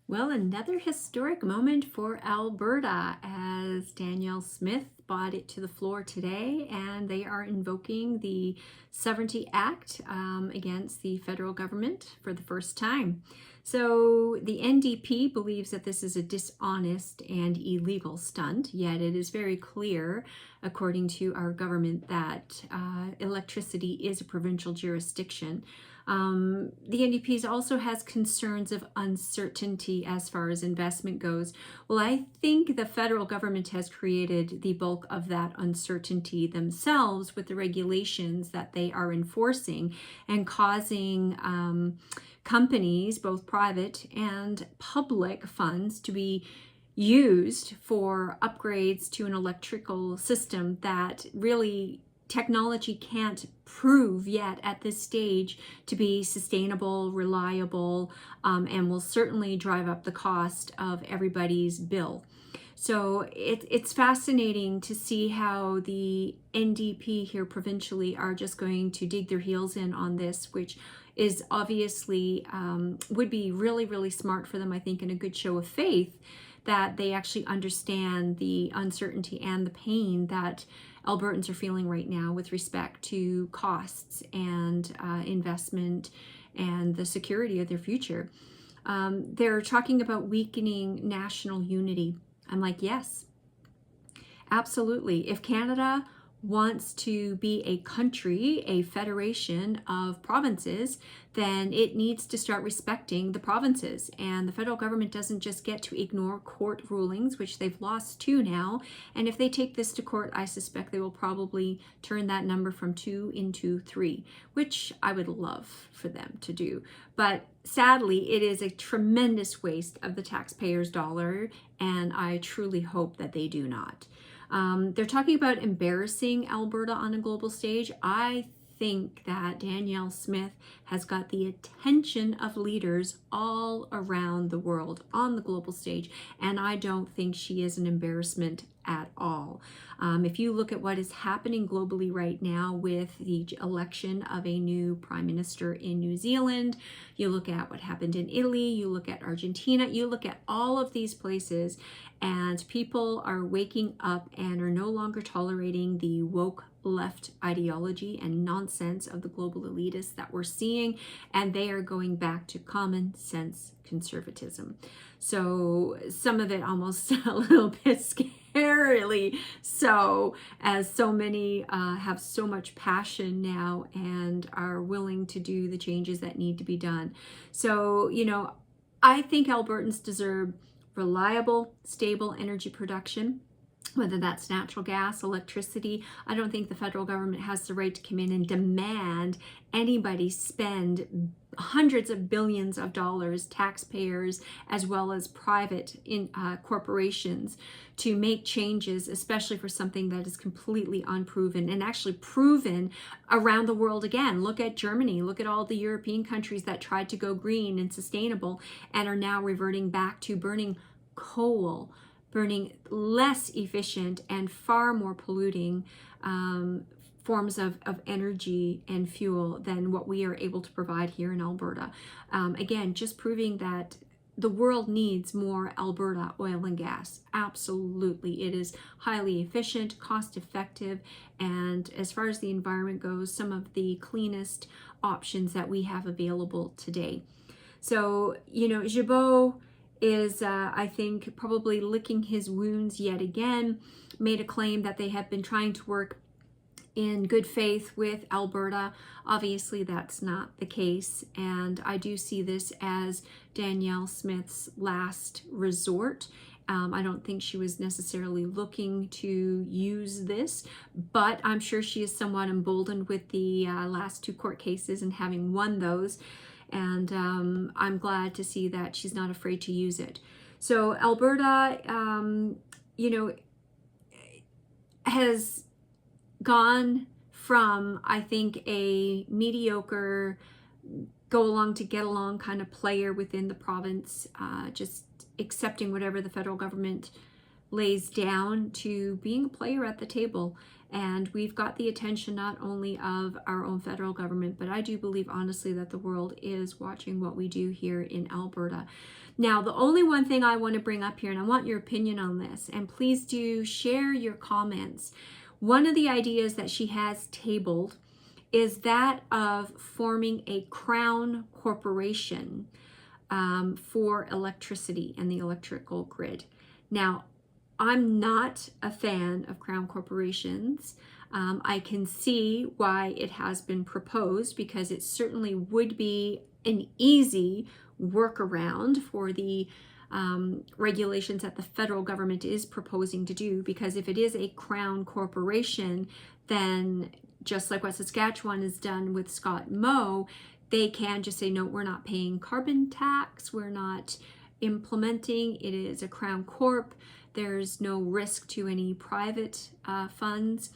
Well, another historic moment for Alberta as Danielle Smith brought it to the floor today, and they are invoking the Sovereignty Act against the federal government for the first time. So the NDP believes that this is a dishonest and illegal stunt, yet it is very clear, according to our government, that electricity is a provincial jurisdiction. The NDP also has concerns of uncertainty as far as investment goes. Well, I think the federal government has created the bulk of that uncertainty themselves with the regulations that they are enforcing and causing companies, both private and public funds, to be used for upgrades to an electrical system that really technology can't prove yet at this stage to be sustainable, reliable, and will certainly drive up the cost of everybody's bill. So it's fascinating to see how the NDP here provincially are just going to dig their heels in on this, which is obviously would be really, really smart for them, I think, and a good show of faith that they actually understand the uncertainty and the pain that Albertans are feeling right now with respect to costs and investment and the security of their future. They're talking about weakening national unity. I'm like, yes, absolutely. If Canada wants to be a country, a federation of provinces, then it needs to start respecting the provinces. And the federal government doesn't just get to ignore court rulings, which they've lost two now. And if they take this to court, I suspect they will probably turn that number from 2 into 3, which I would love for them to do. But sadly, it is a tremendous waste of the taxpayers' dollar, and I truly hope that they do not. They're talking about embarrassing Alberta on a global stage. I think that Danielle Smith has got the attention of leaders all around the world on the global stage, and I don't think she is an embarrassment at all. If you look at what is happening globally right now with the election of a new prime minister in New Zealand, you look at what happened in Italy, you look at Argentina, you look at all of these places, and people are waking up and are no longer tolerating the woke left ideology and nonsense of the global elitists that we're seeing, and they are going back to common sense conservatism. So some of it almost a little bit scarily so, as so many have so much passion now and are willing to do the changes that need to be done. So, I think Albertans deserve reliable, stable energy production, whether that's natural gas, electricity. I don't think the federal government has the right to come in and demand anybody spend hundreds of billions of dollars, taxpayers as well as private corporations, to make changes, especially for something that is completely unproven and actually proven around the world again. Look at Germany, look at all the European countries that tried to go green and sustainable and are now reverting back to burning coal, burning less efficient and far more polluting forms of energy and fuel than what we are able to provide here in Alberta. Again, just proving that the world needs more Alberta oil and gas. Absolutely. It is highly efficient, cost effective, and as far as the environment goes, some of the cleanest options that we have available today. So, Gibault is, I think, probably licking his wounds yet again, made a claim that they have been trying to work in good faith with Alberta. Obviously, that's not the case, and I do see this as Danielle Smith's last resort. I don't think she was necessarily looking to use this, but I'm sure she is somewhat emboldened with the last 2 court cases and having won those. And I'm glad to see that she's not afraid to use it. So Alberta, has gone from, I think, a mediocre go along to get along kind of player within the province, just accepting whatever the federal government lays down, to being a player at the table. And we've got the attention not only of our own federal government, but I do believe honestly that the world is watching what we do here in Alberta. Now, the only one thing I want to bring up here, and I want your opinion on this, and please do share your comments. One of the ideas that she has tabled is that of forming a crown corporation for electricity and the electrical grid. Now, I'm not a fan of crown corporations. I can see why it has been proposed, because it certainly would be an easy workaround for the regulations that the federal government is proposing to do. Because if it is a crown corporation, then just like what Saskatchewan has done with Scott Moe, they can just say, no, we're not paying carbon tax, we're not implementing, it is a crown corp, there's no risk to any private funds,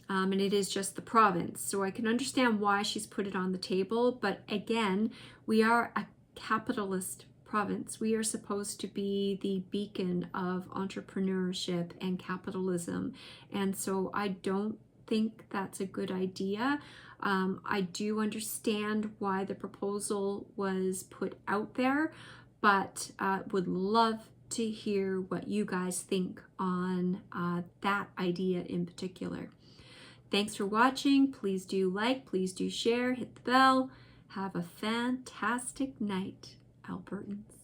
and it is just the province. So I can understand why she's put it on the table, but again, we are a capitalist province. We are supposed to be the beacon of entrepreneurship and capitalism, and so I don't think that's a good idea. I do understand why the proposal was put out there, but would love to hear what you guys think on that idea in particular. Thanks for watching. Please do like, please do share, hit the bell. Have a fantastic night, Albertans.